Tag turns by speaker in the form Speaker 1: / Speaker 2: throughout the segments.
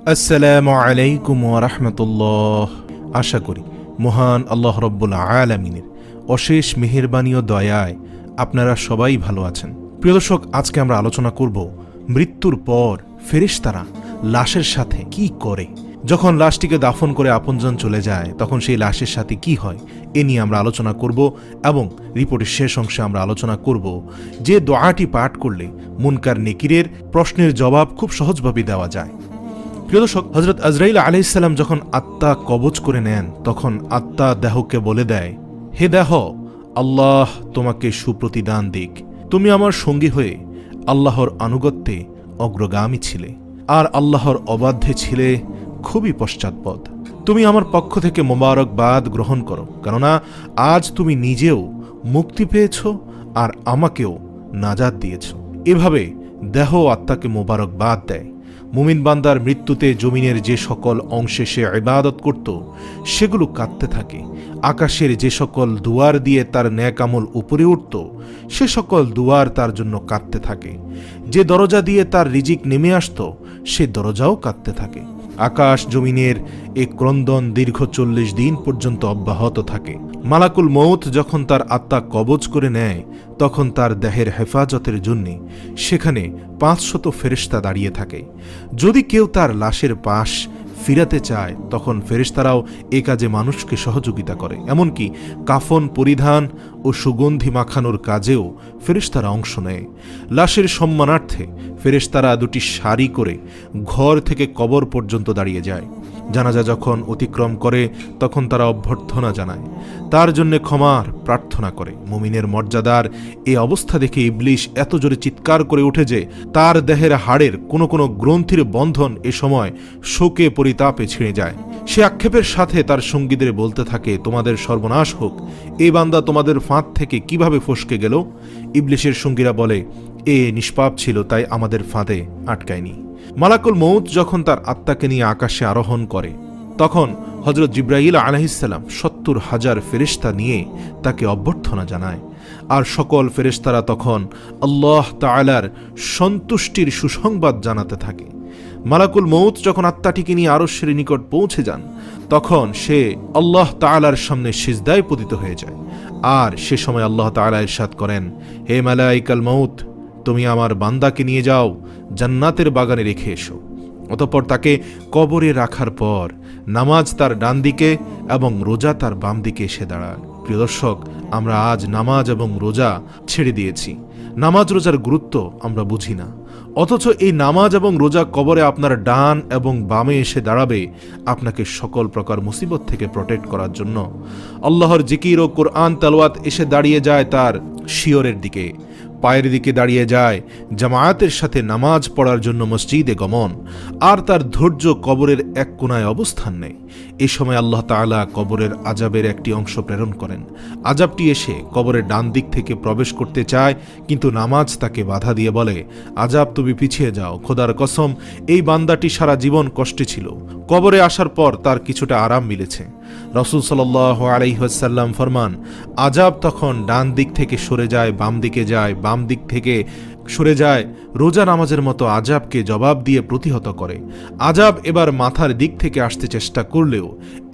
Speaker 1: আসসালামু আলাইকুম ওয়া রাহমাতুল্লাহ। আশা করি মহান আল্লাহ রব্বুল আলামিনের অশেষ মেহেরবানি ও দয়ায় আপনারা সবাই ভালো আছেন। প্রিয় দর্শক, আজকে আমরা আলোচনা করব মৃত্যুর পর ফেরেশতারা লাশের সাথে কি করে। যখন লাশটিকে দাফন করে আপনজন চলে যায় তখন সেই লাশের সাথে কি হয় এ নিয়ে আমরা আলোচনা করব এবং রিপোর্টের শেষ অংশে আমরা আলোচনা করব যে দোয়াটি পাঠ করলে মুনকার নেকিরের প্রশ্নের জবাব খুব সহজভাবে দেওয়া যায়। প্রিয় দর্শক, হযরত আজরাইল আলাইহিস সালাম যখন আত্মা কবজ করে নেন তখন আত্মা দেহকে বলে দেয়, হে দেহ, আল্লাহ তোমাকে সুপ্রতিদান দিক। তুমি আমার সঙ্গী হয়ে আল্লাহর আনুগত্যে অগ্রগামী ছিলে আর আল্লাহর অবাধ্যে ছিলে খুবই পশ্চাৎপদ। তুমি আমার পক্ষ থেকে মোবারকবাদ গ্রহণ করো, কেননা আজ তুমি নিজেও মুক্তি পেয়েছ আর আমাকেও নাজাত দিয়েছ। এভাবে দেহ আত্মাকে মোবারকবাদ দেয়। মুমিন বান্দার মৃত্যুতে জমিনের যে সকল অংশে সে ইবাদত করত সেগুলো কাঁদতে থাকে। আকাশের যে সকল দুয়ার দিয়ে তার নেক আমল উপরে উঠত সে সকল দুয়ার তার জন্য কাঁদতে থাকে। যে দরজা দিয়ে তার রিজিক নেমে আসত সে দরজাও কাঁদতে থাকে। আকাশ জমিনের এই ক্রন্দন দীর্ঘ 40 দিন পর্যন্ত অব্যাহত থাকে। মালাকুল মউত যখন তার আত্মা কবজ করে নেয় তখন তার দেহের হেফাজতের জন্য সেখানে 500 ফেরেশতা দাঁড়িয়ে থাকে। যদি কেউ তার লাশের পাশ ফিরাতে চায় তখন ফেরেশতারাও এ কাজে মানুষকে সহযোগিতা করে। এমনকি কাফন পরিধান ও সুগন্ধি মাখানোর কাজেও ফেরেশতারা অংশ নেয়। লাশের সম্মানার্থে ফেরেশতারা দুটি সারি করে ঘর থেকে কবর পর্যন্ত দাঁড়িয়ে যায়। জানাজা যখন অতিক্রম করে তখন তারা অভ্যর্থনা জানায়, তার জন্য ক্ষমার প্রার্থনা করে। মুমিনের মর্যাদার এই অবস্থা দেখে ইবলিশ এত জোরে চিৎকার করে ওঠে যে তার দেহের হাড়ের কোনো কোনো গ্রন্থির বন্ধন এ সময় শোকে পরিতাপে ছিঁড়ে যায়। সে আক্ষেপের সাথে তার সঙ্গীদের বলতে থাকে, তোমাদের সর্বনাশ হোক, এই বান্দা তোমাদের ফাঁদ থেকে কিভাবে ফসকে গেল? ইবলিশের সঙ্গীরা বলে, এ নিষ্পাপ ছিল তাই আমাদের ফাঁদে আটকায়নি। মালাকুল মউত যখন তার আত্মাকে নিয়ে আকাশে আরোহণ করে তখন হযরত জিবরাইল আলাইহিস সালাম 70,000 ফেরেশতা নিয়ে তাকে অভ্যর্থনা জানায়। আর সকল ফেরেশতারা তখন আল্লাহ তাআলার সন্তুষ্টির সুসংবাদ জানাতে থাকে। মালাকুল মউত যখন আত্মাটিকে নিয়ে আরশের নিকট পৌঁছে যান তখন সে আল্লাহ তাআলার সামনে সিজদায় পতিত হয়ে যায়। আর সে সময় আল্লাহ তাআলা ইরশাদ করেন, হে মালাইকাল মউত, তুমি আমার বান্দাকে নিয়ে যাও, জান্নাতের বাগানে রেখে এসো। অতঃপর তাকে কবরে রাখার পর নামাজ তার ডান দিকে এবং রোজা তার বাম দিকে এসে দাঁড়ায়। প্রিয় দর্শক, আমরা আজ নামাজ এবং রোজা ছেড়ে দিয়েছি। নামাজ রোজার গুরুত্ব আমরা বুঝি না, অথচ এই নামাজ এবং রোজা কবরে আপনার ডান এবং বামে এসে দাঁড়াবে আপনাকে সকল প্রকার মুসিবত থেকে প্রটেক্ট করার জন্য। আল্লাহর জিকির ও কোরআন তেলাওয়াত এসে দাঁড়িয়ে যায় তার শিয়রের দিকে, পায়ের দিকে দাঁড়িয়ে যায় জামায়াতের সাথে নামাজ পড়ার জন্য মসজিদে গমন, আর তার ধৈর্য কবরের এক কোণায় অবস্থান নেয়। এ সময় আল্লাহ তাআলা কবরের আযাবের একটি অংশ প্রেরণ করেন। আযাবটি এসে কবরের ডান দিক থেকে প্রবেশ করতে চায়, কিন্তু নামাজ তাকে বাধা দিয়ে বলে, আযাব তুমি পিছিয়ে যাও, খোদার কসম এই বান্দাটি সারা জীবন কষ্টে ছিল, কবরে আসার পর তার কিছুটা আরাম মিলেছে। রাসূল সাল্লাল্লাহু আলাইহি ওয়াসাল্লাম ফরমান, আযাব তখন ডান দিক থেকে সরে যায়, বাম দিকে যায়, বাম দিক থেকে সরে যায়, রোজা নামাজের মতো আযাবকে জবাব দিয়ে প্রতিহত করে। আযাব এবার মাথার দিক থেকে আসতে চেষ্টা করলেও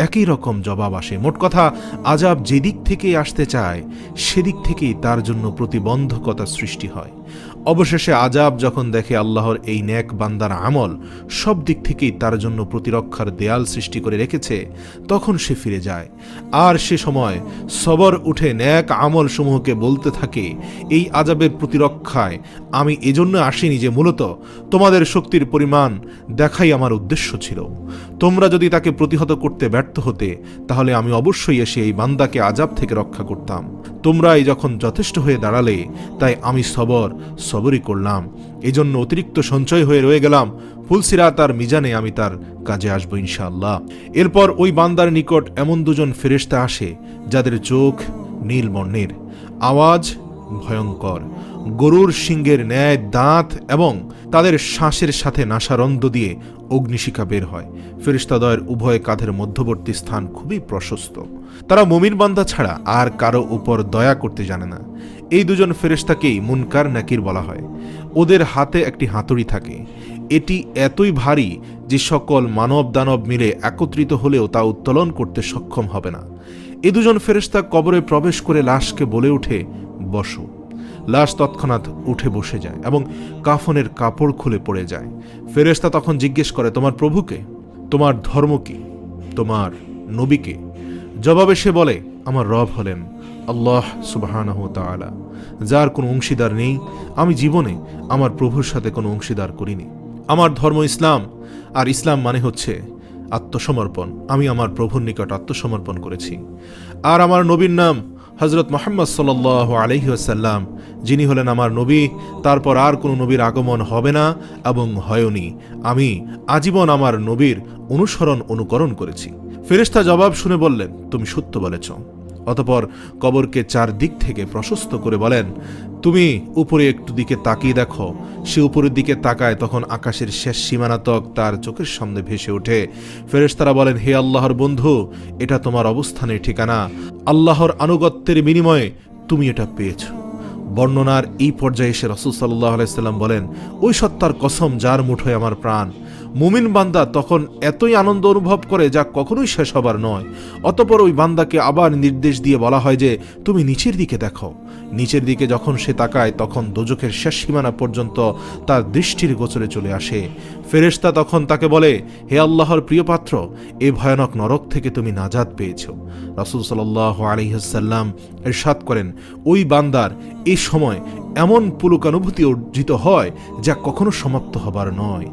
Speaker 1: একই রকম জবাব আসে। মোট কথা, আযাব যেদিক থেকে আসতে চায় সেদিক থেকেই তার জন্য প্রতিবন্ধকতা সৃষ্টি হয়। অবশেষে আযাব যখন দেখে আল্লাহর এই নেক বান্দার আমল সব দিক থেকেই তার জন্য প্রতিরক্ষার দেয়াল সৃষ্টি করে রেখেছে, তখন সে ফিরে যায়। আর সে সময় সবর উঠে নেক আমল সমূহকে বলতে থাকে, এই আযাবের প্রতিরক্ষায় আমি এজন্য আসিনি যে মূলত তোমাদের শক্তির পরিমাণ দেখাই আমার উদ্দেশ্য ছিল। তোমরা যদি তাকে প্রতিহত করতে ব্যর্থ হতে তাহলে আমি অবশ্যই এসে এই বান্দাকে আযাব থেকে রক্ষা করতাম। তোমরাই যখন যথেষ্ট হয়ে দাঁড়ালে তাই আমি সবরই করলাম, এজন্য অতিরিক্ত সঞ্চয় হয়ে রয়ে গেলাম। ফুলসিরাত আর মিজানে আমি তার কাজে আসবো ইনশাআল্লাহ। এরপর ওই বান্দার নিকট এমন দুজন ফেরেশতা আসে যাদের চোখ নীল বর্ণের, আওয়াজ ভয়ঙ্কর, গরুর শিংয়ের ন্যায় দাঁত এবং তাদের শ্বাসের সাথে নাসারন্ধ্র দিয়ে অগ্নিশিখা বের হয়। ফেরেশতাদ্বয়ের উভয় কাঁধের মধ্যবর্তী স্থান খুবই প্রশস্ত। তারা মুমিন বান্দা ছাড়া আর কারো উপর দয়া করতে জানে না। এই দুজন ফেরেশতাকেই মুনকার নাকির বলা হয়। ওদের হাতে একটি হাতুড়ি থাকে। এটি এতই ভারী যে সকল মানব দানব মিলে একত্রিত হলেও তা উত্তোলন করতে সক্ষম হবে না। এ দুজন ফেরেশতা কবরে প্রবেশ করে লাশকে বলে ওঠে, বসো। লাশ তৎক্ষণাৎ উঠে বসে যায় এবং কাফনের কাপড় খুলে পড়ে যায়। ফেরেশতা তখন জিজ্ঞেস করে, তোমার প্রভুকে? তোমার ধর্ম কি? তোমার নবীকে? জবাবে সে বলে, আমার রব হলেন আল্লাহ সুবহানাহু ওয়া তাআলা, যার কোনো অংশীদার নেই। আমি জীবনে আমার প্রভুর সাথে কোনো অংশীদার করিনি। আমার ধর্ম ইসলাম, আর ইসলাম মানে হচ্ছে আত্মসমর্পণ। আমি আমার প্রভুর নিকট আত্মসমর্পণ করেছি। আর আমার নবীর নাম হযরত মুহাম্মদ সাল্লাল্লাহু আলাইহি ওয়াসাল্লাম, যিনি হলেন আমার নবী। তারপর আর কোনো নবীর আগমন হবে না এবং হয়নি। আমি আজীবন আমার নবীর অনুকরণ করেছি। ফেরেশতা জবাব শুনে বললেন, তুমি সত্য বলেছ। অতঃপর কবরকে চারদিক থেকে প্রশস্ত করে বলেন, তুমি উপরে একটু দিকে তাকিয়ে দেখো। সে উপরের দিকে তাকায়, তখন আকাশের শেষ সীমানা তক তার চোখের সামনে ভেসে ওঠে। ফেরেশতারা বলেন, হে আল্লাহর বন্ধু, এটা তোমার অবস্থানের ঠিকানা। আল্লাহর আনুগত্যের বিনিময়ে তুমি এটা পেয়েছ। বর্ণনার এই পর্যায়ে এসে রাসূল সাল্লাল্লাহু আলাইহি সাল্লাম বলেন, ওই সত্তার কসম যার মুঠোয় আমার প্রাণ। মুমিন বান্দা তখন এতই আনন্দ অনুভব করে যা কখনোই শেষ হবার নয়। অতঃপর ওই বান্দাকে আবার নির্দেশ দিয়ে বলা হয় যে, তুমি নিচের দিকে দেখো। নিচের দিকে যখন সে তাকায়, তখন দোজখের শেষ সীমানা পর্যন্ত তার দৃষ্টির গোচরে চলে আসে। ফেরেশতা তখন তাকে বলে, হে আল্লাহর প্রিয় পাত্র, এ ভয়ানক নরক থেকে তুমি নাজাত পেয়েছ। রাসূল সাল্লাল্লাহু আলাইহি ওয়াসাল্লাম ইরশাদ করেন, ওই বান্দার এই সময় এমন পুলকানুভূতি অর্জিত হয় যা কখনো সমাপ্ত হবার নয়।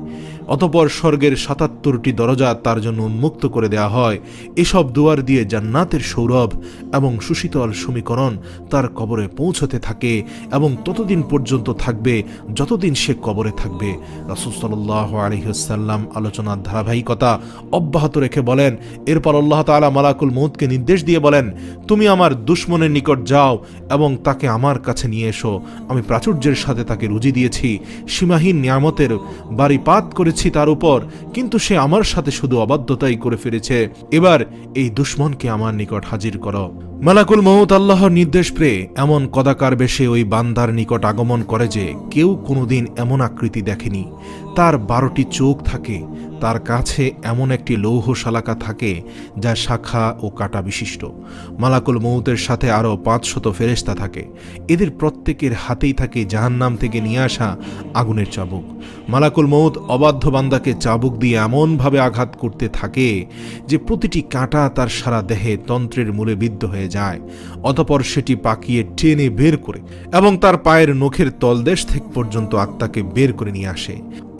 Speaker 1: অতঃপর স্বর্গের ৭৭টি দরজা তার জন্য উন্মুক্ত করে দেয়া হয়। এসব দুয়ার দিয়ে জান্নাতের সৌরভ এবং সুশীতল সমীকরণ তার কবরে পৌঁছতে থাকে এবং ততদিন পর্যন্ত থাকবে যতদিন সে কবরে থাকবে। রাসূল সাল্লাল্লাহু আলাইহি ওয়াসাল্লাম আলোচনার ধারাবাহিকতা অব্যাহত রেখে বলেন, এরপর আল্লাহ তাআলা মালাকুল মউতকে নির্দেশ দিয়ে বলেন, তুমি আমার দুশমনের নিকট যাও এবং তাকে আমার কাছে নিয়ে এসো। আমি প্রাচুর্যের সাথে তাকে রুজি দিয়েছি, সীমাহীন নিয়ামতের বাড়িপাত করেছি তার উপর, কিন্তু সে আমার সাথে শুধু অবাধ্যতাই করে ফিরেছে। এবার এই দুশমনকে আমার নিকট হাজির করো। মালাকুল মউত আল্লাহর নির্দেশ পেয়ে এমন কদাকার বেশে ওই বান্দার নিকট আগমন করে যে কেউ কোনোদিন এমন আকৃতি দেখেনি। তার 12টি চোখ থাকে, তার কাছে এমন একটি লৌহ শালাকা থাকে যা শাখা ও কাঁটা বিশিষ্ট। মালাকুল মউতের সাথে আরও 500 ফেরেশতা থাকে। এদের প্রত্যেকের হাতেই থাকে জাহান্নাম থেকে নিয়ে আসা আগুনের চাবুক। মালাকুল মউত অবাধ্য বান্দাকে চাবুক দিয়ে এমনভাবে আঘাত করতে থাকে যে প্রতিটি কাঁটা তার সারা দেহে তন্ত্রের মূলে বিদ্ধ হয়ে যায়। অতঃপর সেটি পাকিয়ে টেনে বের করে এবং তার পায়ের নখের তলদেশ থেকে পর্যন্ত আত্মাকে বের করে নিয়ে আসে।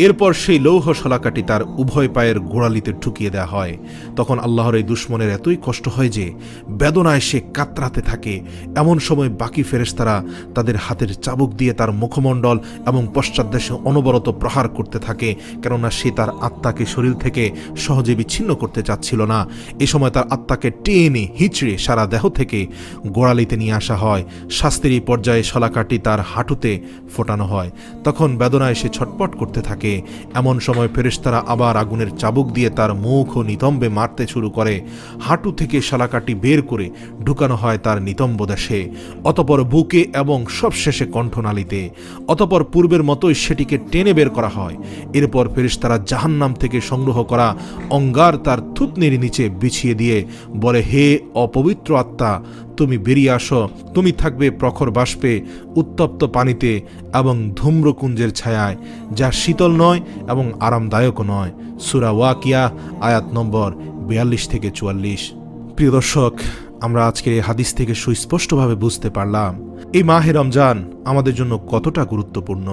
Speaker 1: এরপর সেই লৌহ শলাকাটি তার উভয় পায়ের গোড়ালিতে ঢুকিয়ে দেওয়া হয়। তখন আল্লাহর এই দুশমনের এতই কষ্ট হয় যে বেদনায় সে কাতরাতে থাকে। এমন সময় বাকি ফেরেশতারা তাদের হাতের চাবুক দিয়ে তার মুখমণ্ডল এবং পশ্চাৎদেশে অনবরত প্রহার করতে থাকে, কেননা সে তার আত্মাকে শরীর থেকে সহজে বিচ্ছিন্ন করতে চাচ্ছিল না। এ সময় তার আত্মাকে টেনে হিঁচড়ে সারা দেহ থেকে গোড়ালিতে নিয়ে আসা হয়। শাস্তির এই পর্যায়ে শলাকাটি তার হাঁটুতে ফোটানো হয়। তখন বেদনায় সে ছটপট করতে থাকে। এমন সময় ফেরেশতারা আবার আগুনের চাবুক দিয়ে তার মুখ ও নিতম্বে মারতে শুরু করে। হাঁটু থেকে শালাকাটি বের করে ঢুকানো হয় তার নিতম্ব দেশে, অতঃপর বুকে এবং সবশেষে কণ্ঠনালীতে। অতঃপর পূর্বের মতোই সেটিকে টেনে বের করা হয়। এরপর ফেরেশতারা জাহান্নাম থেকে সংগ্রহ করা অঙ্গার তার থুতনির নিচে বিছিয়ে দিয়ে বলে, হে অপবিত্র আত্মা, তুমি বেরিয়ে আসো। তুমি থাকবে প্রখর বাষ্পে, উত্তপ্ত পানিতে এবং ধূম্রকুঞ্জের ছায়ায়, যা শীতল নয় এবং আরামদায়কও নয়। সূরা ওয়াকিয়া আয়াত নম্বর 42 থেকে 44। প্রিয় দর্শক, আমরা আজকের এই হাদিস থেকে সুস্পষ্টভাবে বুঝতে পারলাম এই মাহে রমজান আমাদের জন্য কতটা গুরুত্বপূর্ণ।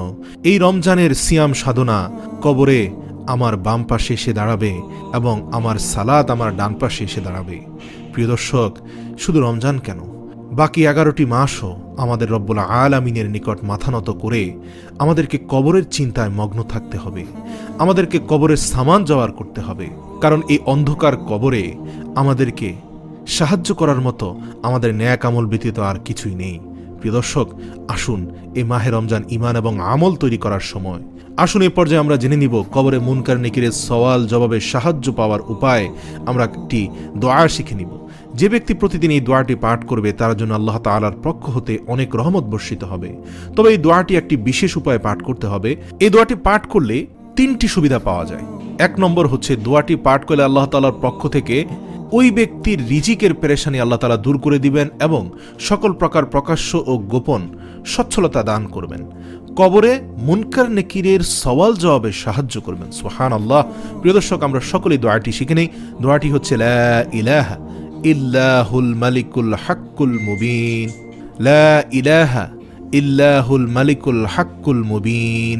Speaker 1: এই রমজানের সিয়াম সাধনা কবরে আমার বাম পাশে এসে দাঁড়াবে এবং আমার সালাত আমার ডান পাশে এসে দাঁড়াবে। প্রিয় দর্শক, শুধু রমজান কেন, বাকি 11টি মাসও আমাদের রব্বুল আলামিনের নিকট মাথা নত করে আমাদেরকে কবরের চিন্তায় মগ্ন থাকতে হবে। আমাদেরকে কবরের সামান জোগাড় করতে হবে, কারণ এই অন্ধকার কবরে আমাদেরকে সাহায্য করার মতো আমাদের ন্যাক আমল ব্যতীত আর কিছুই নেই। প্রিয় দর্শক, আসুন এই মাহে রমজান ঈমান এবং আমল তৈরি করার সময়। আসুন এই পর্যায়ে আমরা জেনে নিব কবরে মুনকার নেকিরের সওয়াল জবাবে সাহায্য পাওয়ার উপায়। আমরা একটি দোয়া শিখে নিব। যে ব্যক্তি প্রতিদিন এই দোয়াটি পাঠ করবে তার জন্য আল্লাহ তাআলার পক্ষ হতে অনেক রহমত বর্ষিত হবে। তবে এই দোয়াটি একটি বিশেষ উপায়ে পাঠ করতে হবে। এই দোয়াটি পাঠ করলে 3টি সুবিধা পাওয়া যায়। 1 নম্বর হচ্ছে দোয়াটি পাঠ করলে আল্লাহ তাআলার পক্ষ থেকে ওই ব্যক্তির রিজিকের পেরেশানি আল্লাহ তাআলা দূর করে দিবেন এবং সকল প্রকার প্রকাশ্য ও গোপন সচ্ছলতা দান করবেন। কবরে মুনকার নেকিরের সওয়াল জবাবে সাহায্য করবেন। সুবহানাল্লাহ। প্রিয় দর্শক, আমরা সকলেই দোয়াটি শিখে নেই। দোয়াটি হচ্ছে লা ইলাহা ইল্লাহুল মালিকুল হাক্কুল মুবিন, লা ইলাহা ইল্লাহুল মালিকুল হাক্কুল মুবিন।